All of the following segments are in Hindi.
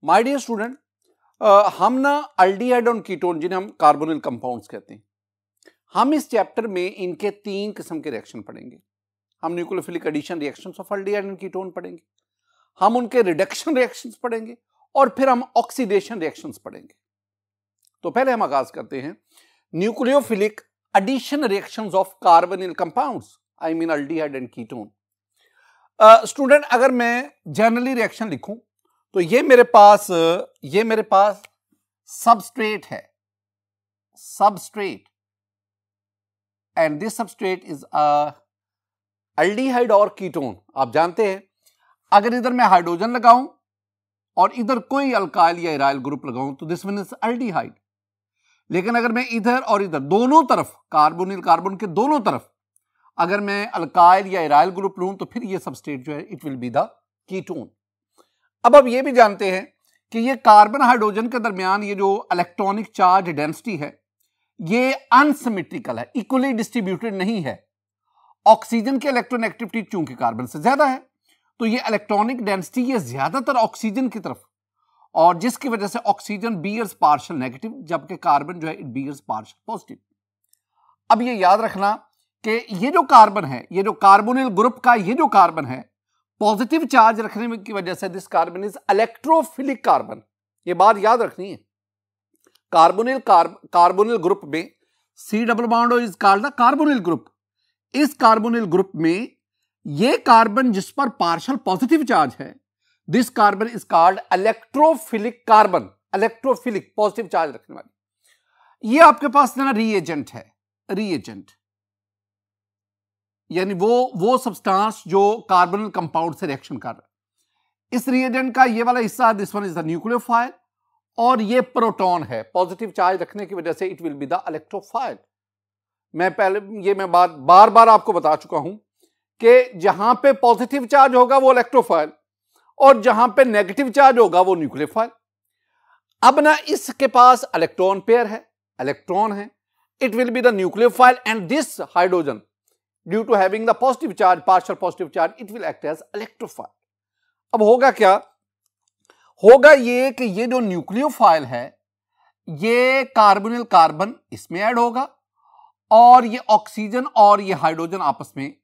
माय डियर स्टूडेंट, हम ना अल्डिहाइड और कीटोन जिन्हें हम कार्बोनिल कंपाउंड्स कहते हैं, हम इस चैप्टर में इनके 3 किस्म के रिएक्शन पढ़ेंगे। हम nucleophilic addition reactions of aldehyde and ketone पढ़ेंगे, हम उनके रिडक्शन रिएक्शंस पढ़ेंगे और फिर हम ऑक्सीडेशन रिएक्शंस पढ़ेंगे। तो पहले हम आगाज करते हैं nucleophilic addition reactions of carbonyl compounds, I mean aldehyde and ketone. Student, अगर मैं जनरली रिएक्शन लिखूं तो ये मेरे पास सबस्ट्रेट है, substrate, and this substrate is aldehyde और कीटोन। आप जानते हैं अगर इधर मैं हाइड्रोजन लगाऊं और इधर कोई अल्काइल या इराइल ग्रुप लगाऊं तो दिस वन इज अल्डिहाइड। लेकिन अगर मैं इधर और इधर दोनों तरफ कार्बोनिल कार्बन के दोनों तरफ अगर मैं अल्काइल या इराइल ग्रुप लूं तो फिर ये सबस्ट्रेट जो है it will be the ketone. अब आप ये भी जानते हैं कि ये कार्बन हाइड्रोजन के दरमियान ये जो इलेक्ट्रॉनिक चार्ज डेंसिटी है ये अनसिमेट्रिकल है, इक्वली डिस्ट्रीब्यूटेड नहीं है। ऑक्सीजन की इलेक्ट्रोनेगेटिविटी चूंकि कार्बन से ज्यादा है तो ये इलेक्ट्रॉनिक डेंसिटी ये ज्यादातर ऑक्सीजन की तरफ, और जिसकी वजह से ऑक्सीजन बियर्स पार्शियल नेगेटिव जबकि कार्बन जो है इट बियर्स पार्शियल पॉजिटिव। अब ये याद रखना कि ये जो कार्बन है, ये जो कार्बोनिल ग्रुप का ये जो कार्बन है, पॉजिटिव चार्ज रखने की वजह से this carbon is electrophilic carbon. ये बात याद रखनी है। कार्बोनिल ग्रुप में c double bond is called the carbonyl group. इस कार्बोनिल ग्रुप में ये कार्बन जिस पर पार्शियल पॉजिटिव चार्ज है, this carbon is called electrophilic carbon, electrophilic positive charge रखने वाली। ये आपके पास ना रीएजेंट है, रीएजेंट यानी वो सब्सटेंस जो कार्बोनिल कंपाउंड से रिएक्शन कर रहा है। इस रिएजेंट का ये वाला हिस्सा, this one is the nucleophile, और ये प्रोटॉन है। पॉजिटिव चार्ज रखने की वजह से it will be the electrophile. मैं बात बार बार आपको बता चुका हूं कि जहां पे पॉजिटिव चार्ज होगा वो इलेक्ट्रोफाइल और जहां पे नेगेटिव चार्ज होगा वो न्यूक्लियोफाइल। अब ना इसके पास इलेक्ट्रॉन पेयर है, इलेक्ट्रॉन है, it will be the nucleophile and this hydrogen due to having the positive charge, partial positive charge, it will act as electrophile. अब होगा क्या, होगा ये कि ये जो न्यूक्लियोफाइल है ये कार्बोनिल कार्बन इसमें ऐड होगा और ये ऑक्सीजन और ये हाइड्रोजन आपस में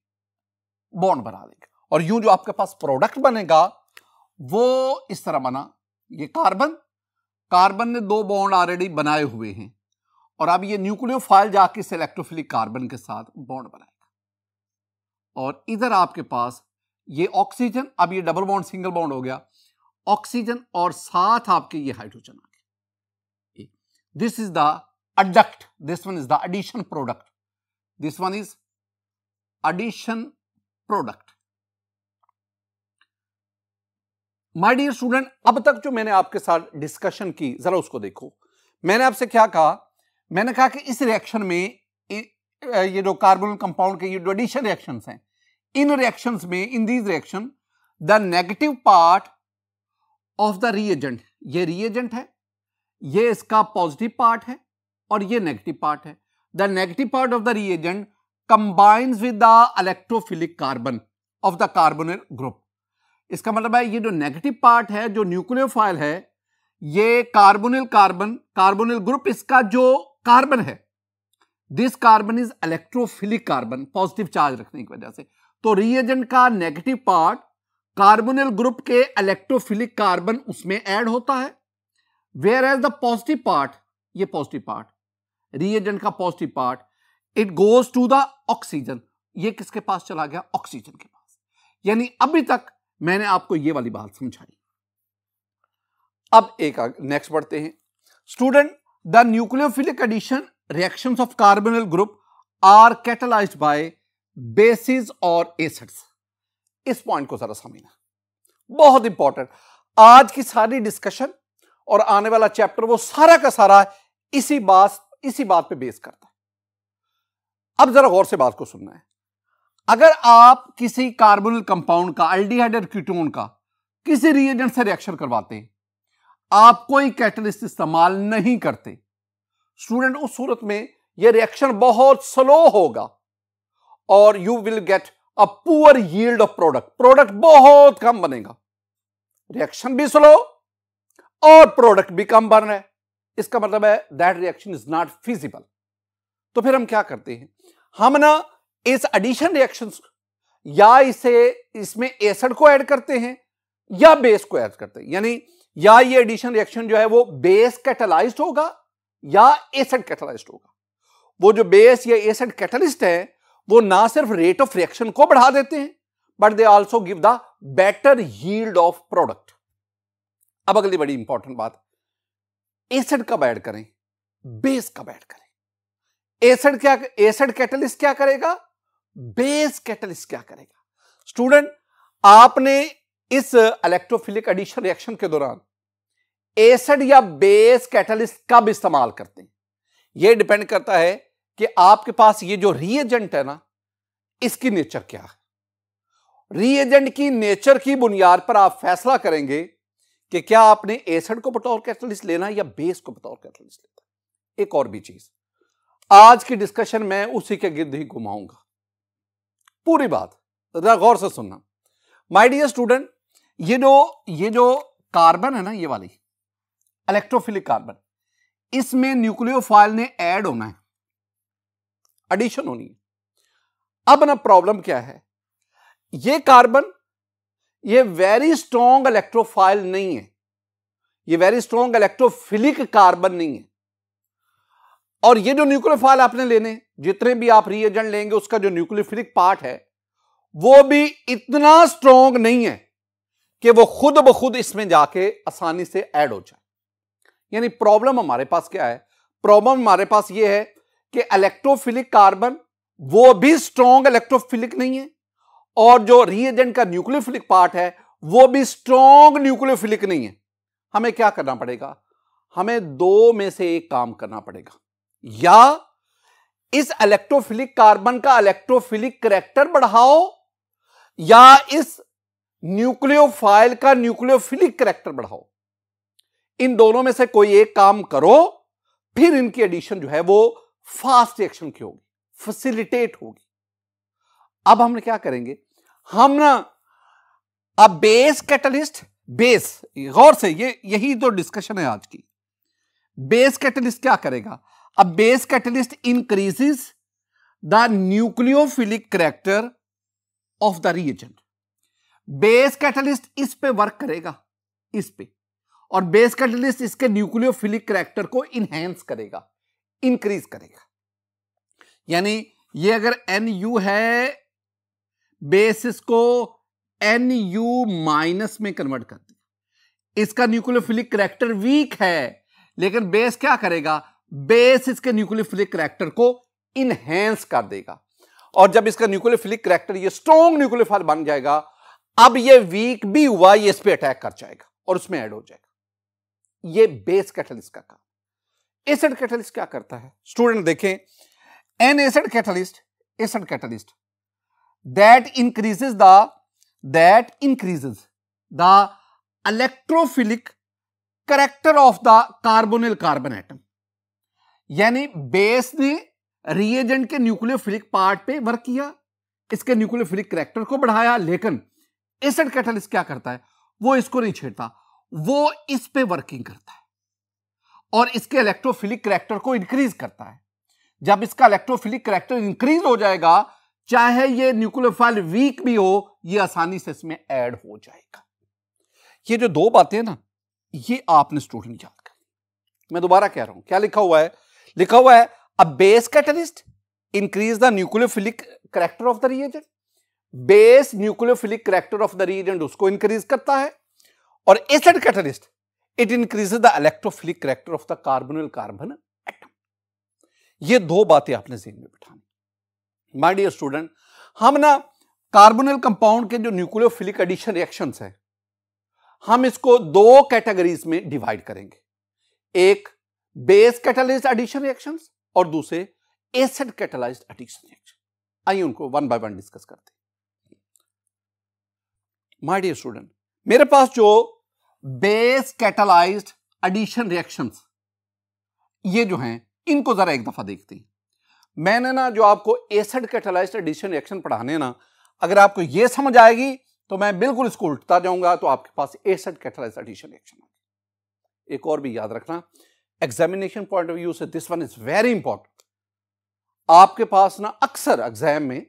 बॉन्ड बना लेगा, और यूं जो आपके पास प्रोडक्ट बनेगा वो इस तरह बना। ये कार्बन ने 2 बॉन्ड ऑलरेडी बनाए हुए हैं और अब ये न्यूक्लियोफाइल जाके इस इलेक्ट्रोफिलिक कार्बन के साथ बॉन्ड बनाएगा, और इधर आपके पास ये ऑक्सीजन, अब ये डबल बॉन्ड सिंगल बॉन्ड हो गया, ऑक्सीजन और साथ आपके ये हाइड्रोजन आ गया। This is the adduct, this one is the addition product, this one is addition product। My dear student, अब तक जो मैंने आपके साथ डिस्कशन की जरा उसको देखो। मैंने आपसे क्या कहा, मैंने कहा कि इस रिएक्शन में ये जो कार्बोनिल कंपाउंड के ये जो एडिशन रिएक्शंस हैं, इन रिएक्शंस में, in these reaction the negative part of the reagent, ये रिएजेंट है, ये इसका पॉजिटिव पार्ट है और ये नेगेटिव पार्ट है। The negative part of the reagent combines with the electrophilic carbon of the carbonyl group. इसका मतलब है ये जो नेगेटिव पार्ट है, जो न्यूक्लियोफाइल है, ये कार्बोनिल ग्रुप इसका जो कार्बन है, this carbon is electrophilic carbon, positive charge रखने की वजह से। तो रिएजेंट का नेगेटिव पार्ट कार्बोनिल ग्रुप के इलेक्ट्रोफिलिक कार्बन उसमें ऐड होता है, whereas the positive part, ये पॉजिटिव पार्ट, रिएजेंट का positive part, it goes to the oxygen. ये किसके पास चला गया, ऑक्सीजन के पास। यानी अभी तक मैंने आपको ये वाली बात समझाई। अब एक नेक्स्ट बढ़ते हैं student. The nucleophilic addition reactions of carbonyl group are catalysed by bases और एसिड्स। इस पॉइंट को जरा समझना, बहुत इंपॉर्टेंट। आज की सारी डिस्कशन और आने वाला चैप्टर वो सारा का सारा इसी बात पे बेस करता है। अब जरा गौर से बात को सुनना है। अगर आप किसी कार्बोनिल कंपाउंड का, अल्डिहाइड और कीटोन का किसी रिएजेंट से रिएक्शन करवाते हैं, आप कोई कैटलिस्ट इस्तेमाल नहीं करते, स्टूडेंट, उस सूरत में यह रिएक्शन बहुत स्लो होगा और you will get a poor yield of product बहुत कम बनेगा। रिएक्शन भी स्लो और प्रोडक्ट भी कम बन रहा है, इसका मतलब है that reaction is not feasible. तो फिर हम क्या करते हैं, हम ना इस एडिशन रिएक्शंस या इसमें एसिड को ऐड करते हैं या बेस को ऐड करते हैं, यानी या ये एडिशन रिएक्शन जो है वो बेस कैटालाइज्ड होगा या एसिड कैटालाइज्ड होगा। वो जो बेस या एसिड कैटलिस्ट है वो ना सिर्फ रेट ऑफ रिएक्शन को बढ़ा देते हैं but they also give the better yield of product. अब अगली बड़ी इंपॉर्टेंट बात, एसिड कब ऐड करें, बेस कब ऐड करें। एसिड कैटलिस्ट क्या करेगा, बेस कैटलिस्ट क्या करेगा। स्टूडेंट, आपने इस इलेक्ट्रोफिलिक एडिशन रिएक्शन के दौरान एसिड या बेस कैटलिस्ट कब इस्तेमाल करते हैं, यह डिपेंड करता है कि आपके पास ये जो रिएजेंट है ना, इसकी नेचर क्या है। रिएजेंट की नेचर की बुनियाद पर आप फैसला करेंगे कि क्या आपने एसिड को बतौर कैटलिस्ट लेना है या बेस को बतौर कैटलिस्ट लेना। एक और भी चीज, आज की डिस्कशन में उसी के गिर्द ही घुमाऊंगा, पूरी बात गौर से सुनना। माय डियर स्टूडेंट, ये जो कार्बन है ना, ये वाली इलेक्ट्रोफिलिक कार्बन, इसमें न्यूक्लियोफाइल ने ऐड होना है, एडिशन होनी है। अब ना प्रॉब्लम क्या है, ये कार्बन ये वेरी स्ट्रॉन्ग इलेक्ट्रोफाइल नहीं है, ये वेरी स्ट्रॉन्ग इलेक्ट्रोफिलिक कार्बन नहीं है। और ये जो न्यूक्लियोफाइल आपने लेने, जितने भी आप रिएजेंट लेंगे उसका जो न्यूक्लियोफिलिक पार्ट है वो भी इतना स्ट्रॉन्ग नहीं है कि वो खुद ब खुद इसमें जाके आसानी से ऐड हो जाए। यानी प्रॉब्लम हमारे पास क्या है, प्रॉब्लम हमारे पास ये है कि इलेक्ट्रोफिलिक कार्बन वो भी स्ट्रॉन्ग इलेक्ट्रोफिलिक नहीं है और जो रिएजेंट का न्यूक्लियोफिलिक पार्ट है वो भी स्ट्रॉन्ग न्यूक्लियोफिलिक नहीं है। हमें क्या करना पड़ेगा, हमें दो में से एक काम करना पड़ेगा, या इस इलेक्ट्रोफिलिक कार्बन का इलेक्ट्रोफिलिक करैक्टर बढ़ाओ या इस न्यूक्लियोफाइल का न्यूक्लियोफिलिक करैक्टर बढ़ाओ। इन दोनों में से कोई एक काम करो, फिर इनकी एडिशन जो है वो फास्ट रिएक्शन की होगी, फैसिलिटेट होगी। अब हम क्या करेंगे, हम ना अब बेस कैटलिस्ट, बेस गौर से, यही तो डिस्कशन है आज की। बेस कैटलिस्ट क्या करेगा, अब base catalyst increases the nucleophilic character of the reagent. Base catalyst इस पे वर्क करेगा, इस पे, और बेस कैटलिस्ट इसके न्यूक्लियोफिलिक करैक्टर को इनहेंस करेगा, इंक्रीज करेगा। यानी ये अगर NU है, बेस इसको NU माइनस में कन्वर्ट कर देगा। इसका न्यूक्लियोफिलिक करैक्टर वीक है, लेकिन बेस क्या करेगा, बेस इसके न्यूक्लियोफिलिक करैक्टर को इनहेंस कर देगा। और जब इसका न्यूक्लियोफिलिक करैक्टर ये स्ट्रॉन्ग न्यूक्लियोफाइल बन जाएगा, अब ये वीक भी हुआ, ये इस पे अटैक कर जाएगा और उसमें ऐड हो जाएगा। ये बेस कैटलिस्ट का काम। एसिड कैटलिस्ट क्या करता है स्टूडेंट, देखें, N acid catalyst that increases the electrophilic character of the carbonyl carbon atom। यानी बेस ने रिएजेंट के न्यूक्लियोफिलिक पार्ट पे वर्क किया, इसके न्यूक्लियोफिलिक करैक्टर को बढ़ाया, लेकिन एसिड कैटलिस्ट क्या करता है, वो इसको नहीं छेड़ता, वो इस पे वर्किंग करता है और इसके इलेक्ट्रोफिलिक करैक्टर को इंक्रीज करता है। जब इसका इलेक्ट्रोफिलिक करैक्टर इंक्रीज हो जाएगा, चाहे ये न्यूक्लियोफाइल वीक भी हो, ये आसानी से इसमें ऐड हो जाएगा। ये जो दो बातें ना, ये आपने स्टूडेंट याद करनी। मैं दोबारा कह रहा हूं, क्या लिखा हुआ है, लिखा हुआ है a base catalyst increase the nucleophilic character of the reagent. Base nucleophilic character of the reagent उसको इंक्रीज करता है, और acid catalyst it increases the electrophilic character of the carbonyl carbon atom. ये दो बातें आपने ज़हन में बिठानी। माय डियर स्टूडेंट, हम ना कार्बोनिल कंपाउंड के जो न्यूक्लियोफिलिक एडिशन रिएक्शंस हैं, हम इसको दो कैटेगरीज में डिवाइड करेंगे, एक बेस कैटालाइज्ड एडिशन रिएक्शंस और दूसरे एसिड कैटालाइज्ड एडिशन रिएक्शन। आइए उनको वन बाय वन डिस्कस करते हैं। माय डियर स्टूडेंट, मेरे पास जो बेस कैटालाइज्ड एडिशन रिएक्शंस ये जो हैं, इनको जरा एक दफा देखते हैं। मैंने ना जो आपको एसिड कैटालाइज्ड एडिशन रिएक्शन पढ़ाने ना, अगर आपको ये समझ आएगी तो मैं बिल्कुल इसको उल्टा जाऊंगा, तो आपके पास एसिड कैटालाइज्ड एडिशन रिएक्शन। एक और भी याद रखना, एग्जामिनेशन पॉइंट ऑफ व्यू से this one is very important. आपके पास ना अक्सर एग्जाम में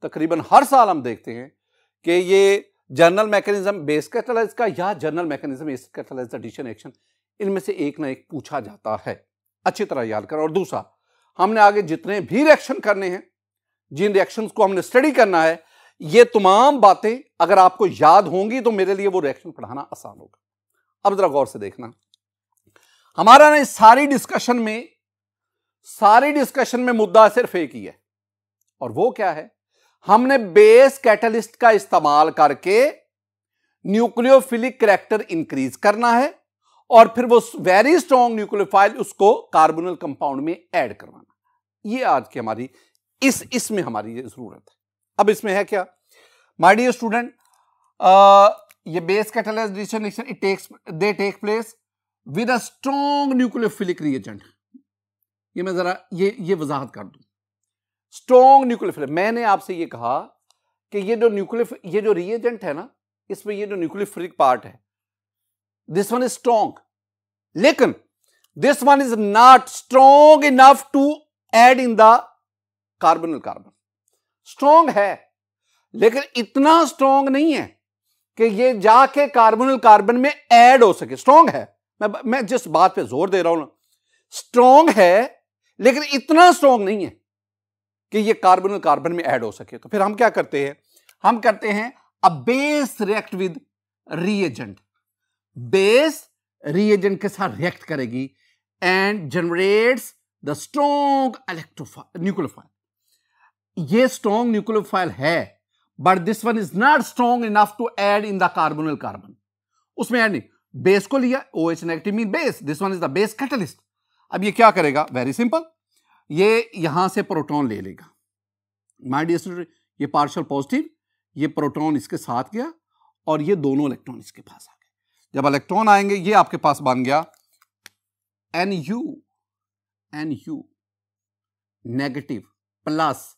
तकरीबन हर साल हम देखते हैं कि ये जनरल मैकेनिज्म बेस कैटालाइज का या general mechanism base catalyse addition action, इनमें से एक ना एक पूछा जाता है, अच्छी तरह याद करें। और दूसरा, हमने आगे जितने भी रिएक्शन करने हैं, जिन रिएक्शंस को हमने स्टडी करना है, ये तमाम बातें अगर आपको याद होंगी तो मेरे लिए वो रिएक्शन पढ़ाना आसान होगा। अब जरा गौर से देखना, हमारा ना इस सारी डिस्कशन में मुद्दा सिर्फ एक ही है, और वो क्या है, हमने बेस कैटलिस्ट का इस्तेमाल करके न्यूक्लियोफिलिक करैक्टर इंक्रीज करना है और फिर वो वेरी स्ट्रॉन्ग न्यूक्लियोफाइल उसको कार्बोनिल कंपाउंड में ऐड करवाना। ये आज की हमारी इसमें हमारी जरूरत है। अब इसमें है क्या, माय डियर स्टूडेंट, ये base catalysed addition they take place with a strong nucleophilic reagent. ये मैं जरा ये वजाहत कर दूं, स्ट्रॉन्ग न्यूक्लियोफिलिक। मैंने आपसे ये कहा कि ये जो रिएजेंट है ना, इसमें ये जो न्यूक्लियोफिलिक पार्ट है, दिस वन इज स्ट्रॉन्ग, लेकिन this one is not strong enough to add in the carbonyl carbon. Strong है लेकिन इतना स्ट्रॉन्ग नहीं है कि ये जाके कार्बोनिल कार्बन में ऐड हो सके। स्ट्रॉन्ग है, मैं जिस बात पे जोर दे रहा हूं ना, स्ट्रॉन्ग है लेकिन इतना स्ट्रॉन्ग नहीं है कि ये कार्बोनिल कार्बन में ऐड हो सके। तो फिर हम क्या करते हैं, हम करते हैं a base react with reagent. Base reagent के साथ रिएक्ट करेगी and generates the strong nucleophile. ये स्ट्रॉन्ग न्यूक्लियोफाइल है, but this one is not strong enough to add in the carbonyl carbon. उसमें ऐड नहीं, बेस को लिया, OH negative mean base, this one is the base catalyst. अब ये क्या करेगा, वेरी सिंपल, ये यहां से प्रोटॉन ले लेगा। माय डियर स्टूडेंट, ये पार्शियल पॉजिटिव, ये प्रोटॉन इसके साथ गया और ये दोनों इलेक्ट्रॉन इसके पास आ गए। जब इलेक्ट्रॉन आएंगे, ये आपके पास बन गया NU negative plus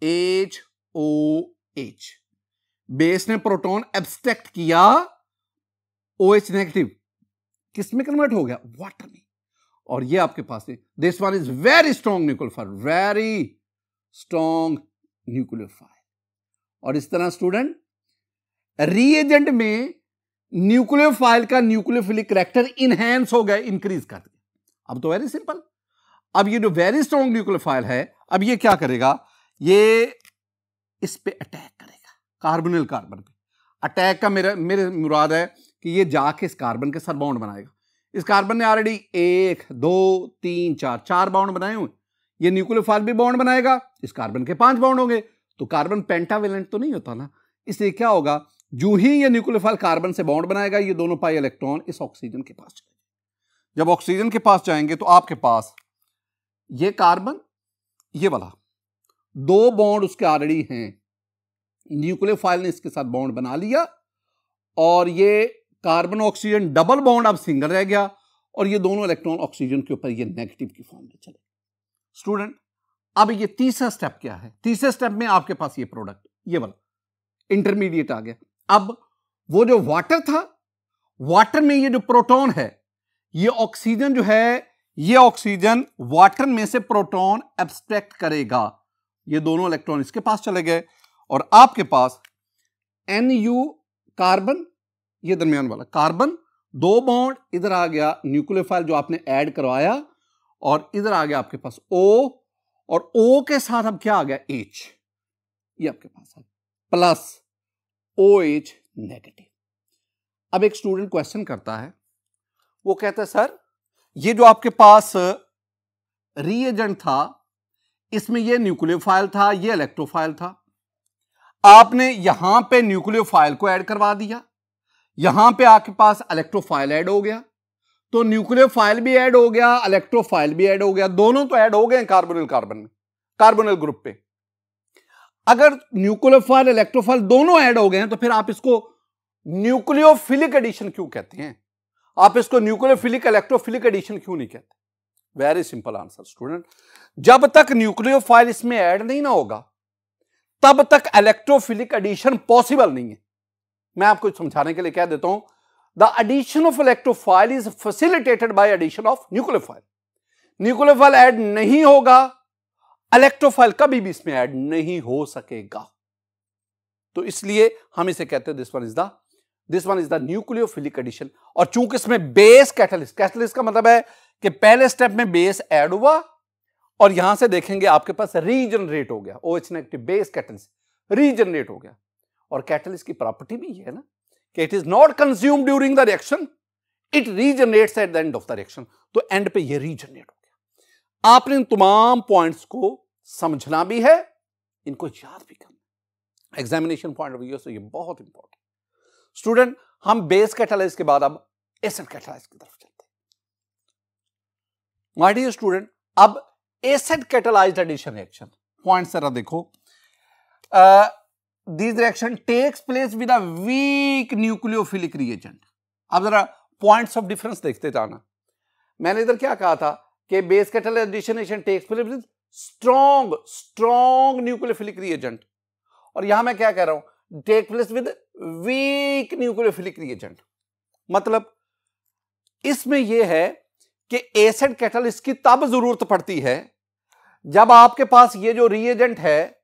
HOH। Base ने प्रोटॉन एब्स्ट्रैक्ट किया, OH नेगेटिव किस में कन्वर्ट हो गया, वाटर में, और ये आपके पास है, this one is very strong nucleophile, very strong nucleophile. और इस तरह स्टूडेंट, रिएजेंट में न्यूक्लियोफाइल का न्यूक्लियोफिलिक करैक्टर इनहैंस हो गया, इंक्रीज कर दिया। अब तो वेरी सिंपल, अब ये जो वेरी स्ट्रॉन्ग न्यूक्लियोफाइल है, अब ये क्या करेगा, ये इस पे अटैक करेगा, कार्बोनिल कार्बन पे। अटैक का मेरे मुराद है कि ये जाके इस कार्बन के साथ बॉन्ड बनाएगा। इस कार्बन ने ऑलरेडी 1 2 3 4 बॉन्ड बनाए हुए, ये न्यूक्लियोफाइल भी बॉन्ड बनाएगा, इस कार्बन के 5 बॉन्ड होंगे, तो कार्बन पेंटावेलेंट तो नहीं होता ना, इसलिए क्या होगा, जो ही ये न्यूक्लियोफाइल कार्बन से बॉन्ड बनाएगा, ये दोनों पाई इलेक्ट्रॉन इस ऑक्सीजन के पास जाएंगे। जब ऑक्सीजन के पास जाएंगे तो आपके पास ये कार्बन, ये वाला 2 बॉन्ड उसके ऑलरेडी हैं, न्यूक्लियोफाइल ने इसके साथ बॉन्ड बना लिया, और ये कार्बन ऑक्सीजन डबल बॉन्ड अब सिंगल रह गया, और ये दोनों इलेक्ट्रॉन ऑक्सीजन के ऊपर ये नेगेटिव की फॉर्म में चले। स्टूडेंट, अब ये तीसरा स्टेप क्या है, तीसरे स्टेप में आपके पास ये प्रोडक्ट, ये वाला इंटरमीडिएट आ गया। अब वो जो वाटर था, वाटर में ये जो प्रोटॉन है, ये ऑक्सीजन जो है, ये ऑक्सीजन वाटर में से प्रोटॉन एब्स्ट्रैक्ट करेगा, ये दोनों इलेक्ट्रॉन इसके पास चले गए, और आपके पास NU कार्बन, ये दरमियान वाला कार्बन, 2 बॉन्ड, इधर आ गया न्यूक्लियोफाइल जो आपने ऐड करवाया, और इधर आ गया आपके पास O, और O के साथ अब क्या आ गया, H, ये आपके पास है, प्लस OH नेगेटिव। अब एक स्टूडेंट क्वेश्चन करता है, वो कहता है सर ये जो आपके पास रिएजेंट था, इसमें ये न्यूक्लियोफाइल था, ये इलेक्ट्रोफाइल था, आपने यहां पे न्यूक्लियोफाइल को ऐड करवा दिया, यहां पे आपके पास इलेक्ट्रोफाइल ऐड हो गया, तो न्यूक्लियोफाइल भी ऐड हो गया, इलेक्ट्रोफाइल भी ऐड हो गया, दोनों तो ऐड हो गए कार्बोनिल कार्बन में, कार्बोनिल ग्रुप पे। अगर न्यूक्लियोफाइल इलेक्ट्रोफाइल दोनों ऐड हो गए हैं, तो फिर आप इसको न्यूक्लियोफिलिक एडिशन क्यों कहते हैं, आप इसको न्यूक्लियोफिलिक इलेक्ट्रोफिलिक एडिशन क्यों नहीं कहते? वेरी सिंपल आंसर स्टूडेंट, जब तक न्यूक्लियोफाइल इसमें ऐड नहीं ना होगा, तब तक इलेक्ट्रोफिलिक एडिशन पॉसिबल नहीं है। मैं आपको समझाने के लिए कह देता हूं, the addition of electrophile is facilitated by addition of nucleophile. Nucleophile add नहीं होगा, इलेक्ट्रोफाइल कभी भी इसमें ऐड नहीं हो सकेगा। तो इसलिए हम इसे कहते हैं this one is the nucleophilic addition. और चूंकि इसमें बेस कैटलिस्ट का मतलब है कि पहले स्टेप में बेस ऐड हुआ और यहां से देखेंगे आपके पास रीजनरेट हो गया, OH negative base catalyst regenerate हो गया। और कैटलिस्ट की प्रॉपर्टी भी है ना कि it is not consumed during the reaction, it regenerates at the end of the reaction. तो एंड पे ये रीजनरेट हो गया। आपने इन तमाम पॉइंट्स को समझना भी है, इनको याद भी करना। एग्जामिनेशन पॉइंट ऑफ व्यू से ये बहुत इंपॉर्टेंट। स्टूडेंट, हम बेस कैटालाइज के बाद अब एसिड कैटालाइज की तरफ चलते हैं। माय डियर स्टूडेंट, अब acid catalysed addition reaction point जरा देखो। This reaction takes place with a weak nucleophilic reagent. अब जरा पॉइंट्स ऑफ डिफरेंस देखते जाना। मैंने इधर क्या कहा था कि base catalysed addition reaction takes place with strong nucleophilic reagent, और यहां मैं क्या कह रहा हूं, take place with weak nucleophilic reagent. मतलब इसमें यह है कि एसिड कैटालिस्ट की तब जरूरत पड़ती है जब आपके पास ये जो रिएजेंट है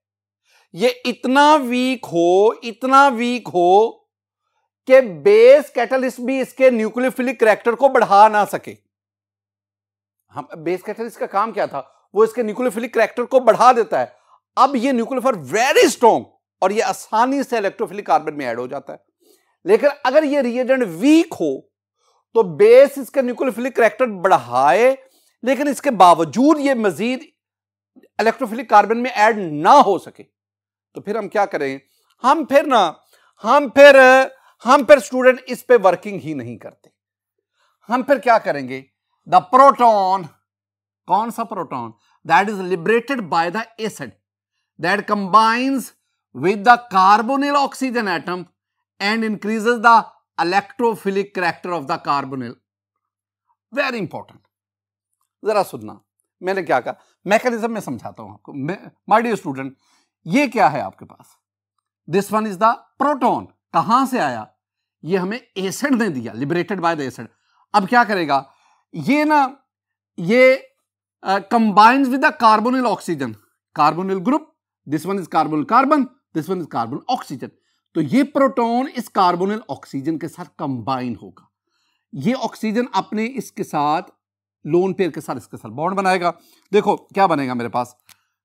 ये इतना वीक हो कि बेस कैटालिस्ट भी इसके न्यूक्लियोफिलिक कैरेक्टर को बढ़ा ना सके। हम बेस कैटालिस्ट का काम क्या था, वो इसके न्यूक्लियोफिलिक कैरेक्टर को बढ़ा देता है। अब ये न्यूक्लियोफाइल वेरी स्ट्रॉन्ग और ये आसानी से इलेक्ट्रोफिलिक कार्बन में ऐड हो जाता है। लेकिन अगर ये रिएजेंट वीक हो तो बेस इसका न्यूक्लियोफिलिक कैरेक्टर बढ़ाए, लेकिन इसके बावजूद ये मजीद इलेक्ट्रोफिलिक कार्बन में ऐड ना हो सके, तो फिर हम क्या करें, हम फिर स्टूडेंट इस पे वर्किंग ही नहीं करते। हम फिर क्या करेंगे, द प्रोटॉन, कौन सा proton, that is liberated by the acid that combines with the carbonyl oxygen atom and increases the electrophilic character of the carbonyl. Very important. जरा सुनना, मैंने क्या कहा, मैकेनिज्म में समझाता हूं आपको। माय डियर स्टूडेंट, ये क्या है आपके पास, this one is the proton. कहां से आया, ये हमें एसिड ने दिया, लिबरेटेड बाय द एसिड। अब क्या करेगा ये ना, ये combines with the carbonyl oxygen, carbonyl group, this one is carbonyl carbon, this one is carbon oxygen. तो ये प्रोटॉन इस कार्बोनिल ऑक्सीजन के साथ कंबाइन होगा। ये ऑक्सीजन अपने इसके साथ लोन पेयर के साथ इसके साथ बॉन्ड बनाएगा। देखो क्या बनेगा मेरे पास,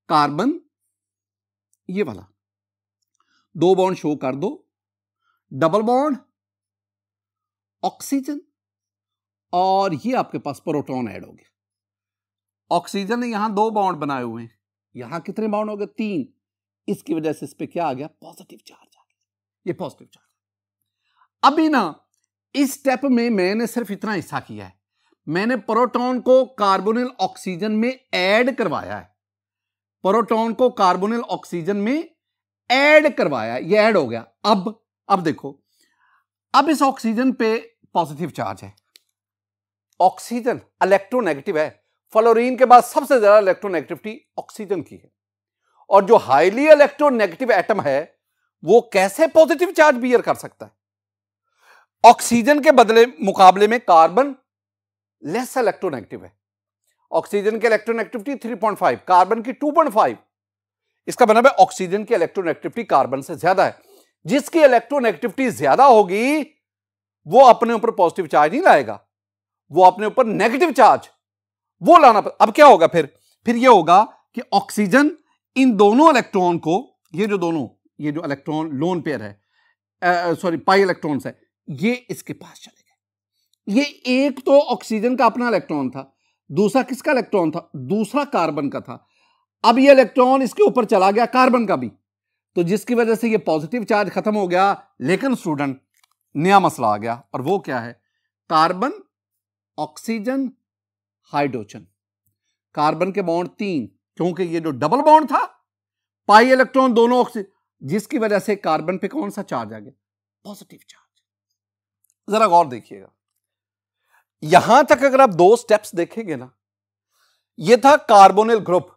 कार्बन ये वाला, दो बॉन्ड शो कर दो, डबल बॉन्ड ऑक्सीजन, और ये आपके पास प्रोटॉन ऐड हो गया। ऑक्सीजन ने यहां दो बॉन्ड बनाए हुए हैं, यहां कितने बॉन्ड हो गए, 3। इसकी वजह से इस पे क्या आ गया, पॉजिटिव चार्ज आ गया, ये पॉजिटिव चार्ज। अभी ना इस स्टेप में मैंने सिर्फ इतना हिस्सा किया है, मैंने प्रोटॉन को कार्बोनिल ऑक्सीजन में ऐड करवाया है, प्रोटॉन को कार्बोनिल ऑक्सीजन में ऐड करवाया, ये ऐड हो गया। अब देखो, अब इस ऑक्सीजन पे पॉजिटिव चार्ज है, ऑक्सीजन इलेक्ट्रोनेगेटिव है, फ्लोरीन के बाद सबसे ज्यादा इलेक्ट्रोनेगेटिविटी ऑक्सीजन की है, और जो हाईली इलेक्ट्रोनेगेटिव एटम है वो कैसे पॉजिटिव चार्ज बियर कर सकता है। ऑक्सीजन के मुकाबले में कार्बन लेस इलेक्ट्रोनेगेटिव है, ऑक्सीजन की इलेक्ट्रोनेगेटिविटी 3.5, कार्बन की 2.5। इसका मतलब है ऑक्सीजन की इलेक्ट्रोनेगेटिविटी कार्बन से ज्यादा है। जिसकी इलेक्ट्रोनेगेटिविटी ज्यादा होगी वो अपने ऊपर पॉजिटिव चार्ज नहीं लाएगा, वो अपने ऊपर नेगेटिव चार्ज वो लाना। अब क्या होगा फिर ये होगा कि ऑक्सीजन इन दोनों इलेक्ट्रॉन को, ये जो इलेक्ट्रॉन लोन पेयर है, सॉरी पाई इलेक्ट्रॉन्स है, ये इसके पास चले गए। ये एक तो ऑक्सीजन का अपना इलेक्ट्रॉन था, दूसरा किसका इलेक्ट्रॉन था, दूसरा कार्बन का था। अब ये इलेक्ट्रॉन इसके ऊपर चला गया कार्बन का भी, तो जिसकी वजह से ये पॉजिटिव चार्ज खत्म हो गया। लेकिन स्टूडेंट नया मसला आ गया, और वो क्या है, कार्बन ऑक्सीजन हाइड्रोजन, कार्बन के बॉन्ड 3, क्योंकि ये जो डबल बॉन्ड था, पाई इलेक्ट्रॉन दोनों ऑक्सीजन, जिसकी वजह से कार्बन पे कौन सा चार्ज आ गया, पॉजिटिव चार्ज। जरा गौर देखिएगा, यहां तक अगर आप 2 स्टेप्स देखेंगे ना, ये था कार्बोनिल ग्रुप,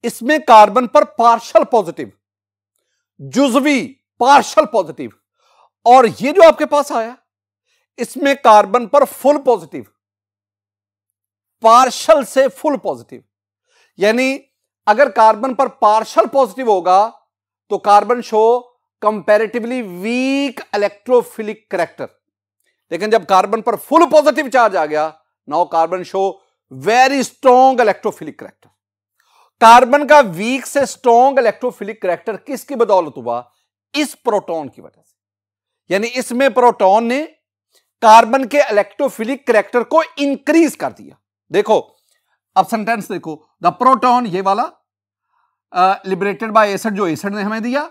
इसमें कार्बन पर पार्शियल पॉजिटिव, जुजवी पार्शियल पॉजिटिव, और ये जो आपके पास आया इसमें कार्बन पर फुल पॉजिटिव, पार्शल से फुल पॉजिटिव, यानी अगर कार्बन पर पार्शल पॉजिटिव होगा तो carbon show comparatively weak electrophilic character, लेकिन जब कार्बन पर फुल पॉजिटिव चार्ज आ गया, now carbon show very strong electrophilic character. Carbon का वीक से स्ट्रॉन्ग इलेक्ट्रोफिलिक कैरेक्टर किसकी बदौलत हुआ? इस प्रोटॉन की वजह से, यानी इसमें प्रोटॉन ने कार्बन के इलेक्ट्रोफिलिक कैरेक्टर को इंक्रीज कर दिया। देखो अब सेंटेंस देखो, द प्रोटॉन ये वाला लिबरेटेड बाय एसिड, जो एसिड ने हमें दिया,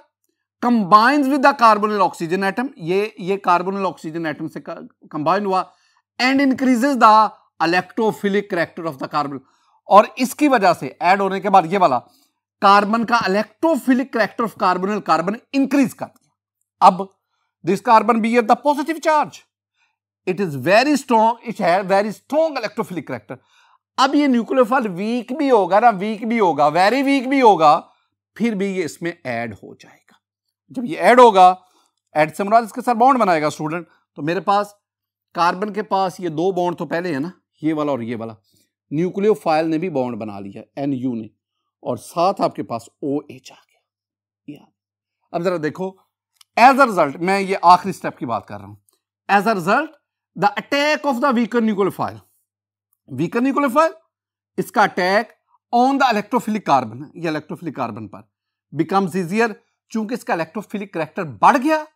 combines with the carbonyl oxygen atom, ये कार्बोनिल ऑक्सीजन एटम से कंबाइन हुआ, and increases the electrophilic character of the carbon, और इसकी वजह से ऐड होने के बाद ये वाला कार्बन का electrophilic character of carbonyl carbon increase कर दिया। अब this carbon bear the positive charge, it is very strong, it has very strong electrophilic character. अब ये न्यूक्लियोफाइल वीक भी होगा ना, वीक भी होगा, वेरी वीक भी होगा, फिर भी ये इसमें ऐड हो जाएगा। जब ये ऐड होगा, ऐड से मुराद इसके साथ बॉन्ड बनाएगा स्टूडेंट, तो मेरे पास कार्बन के पास ये दो बॉन्ड तो पहले है ना, ये वाला और ये वाला, न्यूक्लियोफाइल ने भी बॉन्ड बना लिया NU ने, और साथ आपके पास OH आ गया। अब जरा देखो, एज अ रिजल्ट, मैं ये आखिरी स्टेप की बात कर रहा हूं, as a result the attack of the weaker nucleophile, weaker nucleophile, इसका attack on the electrophilic carbon, ये इलेक्ट्रोफिलिक कार्बन पर बिकम्स इजियर, चूंकि इसका इलेक्ट्रोफिलिक कैरेक्टर बढ़ गया,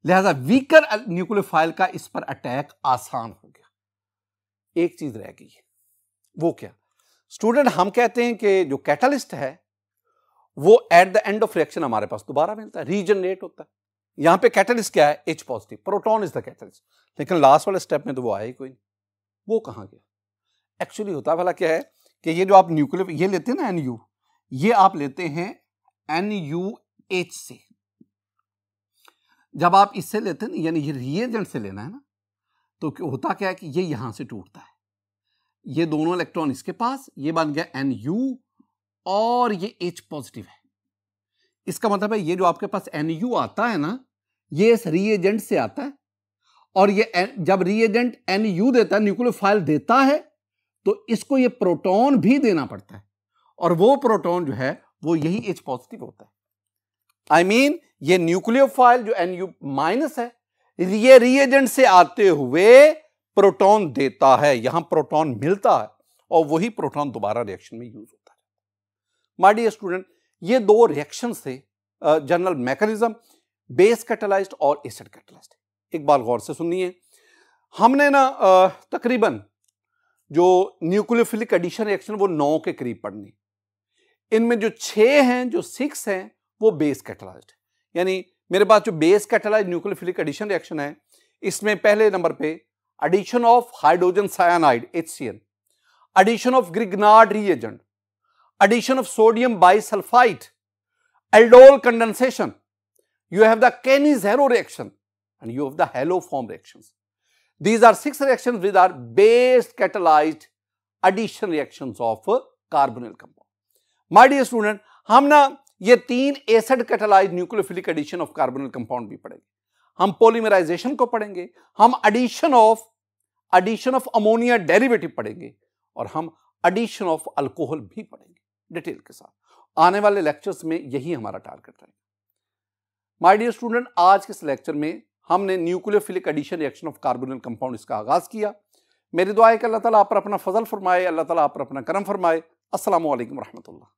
लिहाजा वीकर न्यूक्लियोफाइल का इस पर अटैक आसान हो गया। एक चीज रह गई है, वो क्या स्टूडेंट? हम कहते हैं कि जो कैटलिस्ट है वो at the end of reaction हमारे पास दोबारा मिलता है, रीजनरेट होता है। यहां पे कैटलिस्ट क्या है? H positive, proton is the catalyst, लेकिन लास्ट वाले स्टेप में तो वो आया ही कोई नहीं। वो कहां गया? एक्चुअली होता भला क्या है कि ये जो आप न्यूक्लियो ये लेते हैं ना NU, ये आप लेते हैं NUH से, जब आप इससे लेते हैं, यानी ये रिएजेंट से लेना है ना, तो होता क्या है कि ये यहां से टूटता है, ये दोनों इलेक्ट्रॉन इसके पास, ये बन गया NU और ये H पॉजिटिव है। इसका मतलब है ये जो आपके पास NU आता है ना, ये इस रिएजेंट से आता है, और ये जब रिएजेंट NU देता है, न्यूक्लियोफाइल देता है, तो इसको ये प्रोटॉन भी देना पड़ता है, और वो प्रोटॉन जो है वो यही H पॉजिटिव होता है। आई मीन ये न्यूक्लियोफाइल जो NU माइनस है, ये रिएजेंट से आते हुए प्रोटॉन देता है, यहां प्रोटॉन मिलता है, और वही प्रोटॉन दोबारा रिएक्शन में यूज होता है। माय डियर स्टूडेंट, ये दो रिएक्शन से जनरल मैकेनिज्म, बेस कैटालाइज्ड और एसिड कैटालाइज्ड। एक बात गौर से सुनिए, हमने ना तकरीबन जो न्यूक्लियोफिलिक एडिशन रिएक्शन वो 9 के करीब पढ़नी, इनमें जो 6 हैं, जो 6 हैं, वो बेस कैटालाइज्ड, यानी मेरे पास जो base catalysed nucleophilic addition reaction है, इसमें पहले नंबर पे addition of hydrogen cyanide HCl, addition of Grignard reagent, addition of sodium bisulfite, aldol condensation, you have the Cannizzaro reaction, and you have the haloform reactions. These are 6 reactions which are base catalyzed addition reactions of carbonyl compound. My dear student, हम ना ये 3 acid catalysed nucleophilic addition of carbonyl compound भी पढ़ेंगे, हम पॉलीमराइजेशन को पढ़ेंगे, हम एडिशन ऑफ अमोनिया डेरिवेटिव पढ़ेंगे, और हम एडिशन ऑफ अल्कोहल भी पढ़ेंगे डिटेल के साथ। आने वाले लेक्चर्स में यही हमारा टारगेट रहेगा। माय डियर स्टूडेंट, आज के इस लेक्चर में हमने nucleophilic addition reaction of carbonyl compound इसका आगाज किया। मेरी दुआ है कि अल्लाह ताला आप पर अपना फजल फरमाए, अल्लाह ताला आप पर अपना करम फरमाए। अस्सलामु अलैकुम रहमतुल्लाह।